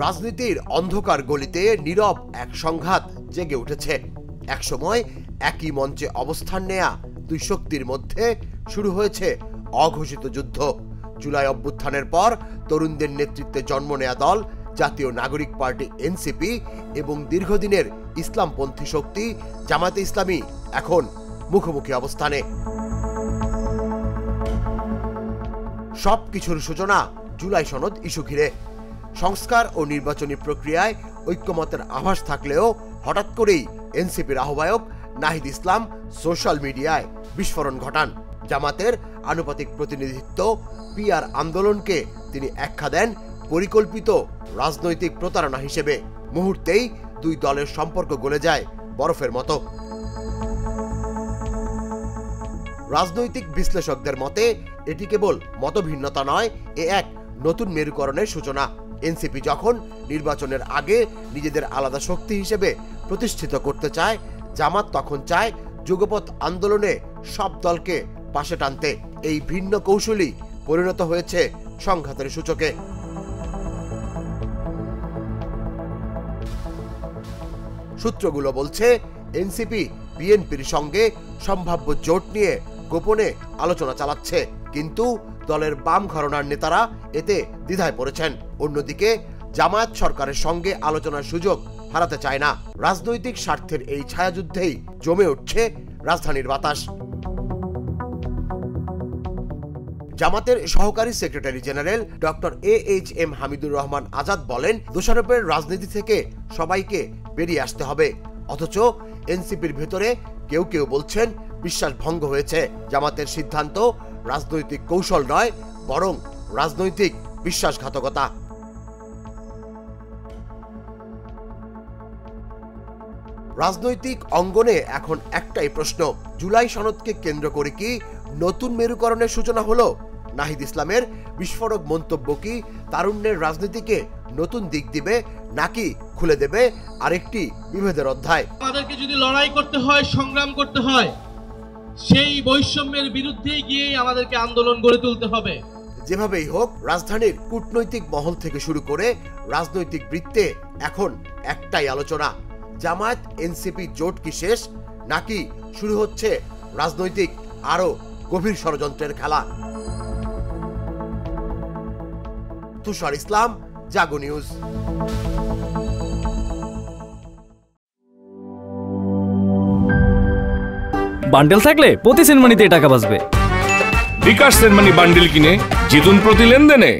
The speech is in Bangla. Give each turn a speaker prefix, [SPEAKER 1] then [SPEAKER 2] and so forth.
[SPEAKER 1] রাজনীতির অন্ধকার গলিতে নীরব এক সংঘাত জেগে উঠেছে। একসময় একই মঞ্চে অবস্থান নেয়া দুই শক্তির মধ্যে শুরু হয়েছে অঘোষিত যুদ্ধ। জুলাই অভ্যুত্থানের পর তরুণদের নেতৃত্বে জন্ম নেয়া দল জাতীয় নাগরিক পার্টি এনসিপি এবং দীর্ঘদিনের ইসলামপন্থী শক্তি জামায়াতে ইসলামী এখন মুখোমুখি অবস্থানে। সবকিছুর সূচনা জুলাই সনদ ইস্যু ঘিরে। সংস্কার ও নির্বাচনী প্রক্রিয়ায় ঐক্যমতের আভাস থাকলেও হঠাৎ করেই এনসিপির আহ্বায়ক নাহিদ ইসলাম সোশ্যাল মিডিয়ায় বিস্ফোরণ ঘটান। জামাতের আনুপাতিক প্রতিনিধিত্ব পিআর আন্দোলনকে তিনি আখ্যা দেন পরিকল্পিত রাজনৈতিক প্রতারণা হিসেবে। মুহূর্তেই দুই দলের সম্পর্ক গলে যায় বরফের মতো। রাজনৈতিক বিশ্লেষকদের মতে এটি কেবল মতভিন্নতা নয়, এ এক নতুন মেরুকরণের সূচনা। এনসিপি যখন নির্বাচনের আগে নিজেদের আলাদা শক্তি হিসেবে প্রতিষ্ঠিত করতে চায়, জামাত তখন চায় যুগপৎ আন্দোলনে সব দলকে পাশে টানতে। এই ভিন্ন কৌশলই পরিণত হয়েছে সংঘাতের সূচকে। সূত্রগুলো বলছে এনসিপি বিএনপির সঙ্গে সম্ভাব্য জোট নিয়ে গোপনে আলোচনা চালাচ্ছে, কিন্তু দলের বাম ঘরানার নেতারা এতে দ্বিধায় পড়েছেন। অন্যদিকে জামায়াত সরকারের সঙ্গে আলোচনার সুযোগ হারাতে চায় না। রাজনৈতিক স্বার্থের এই ছায়াযুদ্ধেই জমে উঠছে রাজধানীর বাতাস। জামাতের সহকারী secretary general doctor AHM Hamidur Rahman Azad বলেন, দোষারোপের রাজনীতি থেকে সবাইকে বেরিয়ে আসতে হবে। অথচ এনসিপির ভেতরে কেউ কেউ বলছেন বিশ্বাস ভঙ্গ হয়েছে। জামাতের সিদ্ধান্ত রাজনৈতিক কৌশল নয়, বরং রাজনৈতিক বিশ্বাসঘাতকতা। রাজনৈতিক অঙ্গনে এখন একটাই প্রশ্ন, জুলাই সনদকে কেন্দ্র করে কি নতুন মেরুকরণের সূচনা হলো? নাহিদ ইসলামের বিস্ফোরক মন্তব্য কি তারুণ্যের রাজনীতিকে নতুন দিক দিবে, নাকি খুলে দেবে আরেকটি বিভেদের অধ্যায়?
[SPEAKER 2] আমাদেরকে যদি লড়াই করতে হয়, সংগ্রাম করতে হয়, সেই বৈষম্যের বিরুদ্ধে গিয়ে আমাদেরকে আন্দোলন গড়ে তুলতে হবে।
[SPEAKER 1] যেভাবেই হোক, রাজধানীর কূটনৈতিক মহল থেকে শুরু করে রাজনৈতিক বৃত্তে এখন একটাই আলোচনা, জামায়াত এনসিপি জোট কি শেষ, নাকি শুরু হচ্ছে রাজনৈতিক আরো গভীর ষড়যন্ত্রের খেলা? তুষার ইসলাম, জাগো নিউজ।
[SPEAKER 3] বান্ডেল থাকলে প্রতি সেনমানিতে টাকা বাঁচবে।
[SPEAKER 4] বিকাশ সেনমানি বান্ডেল কিনে জিতুন প্রতি লেনদেনে।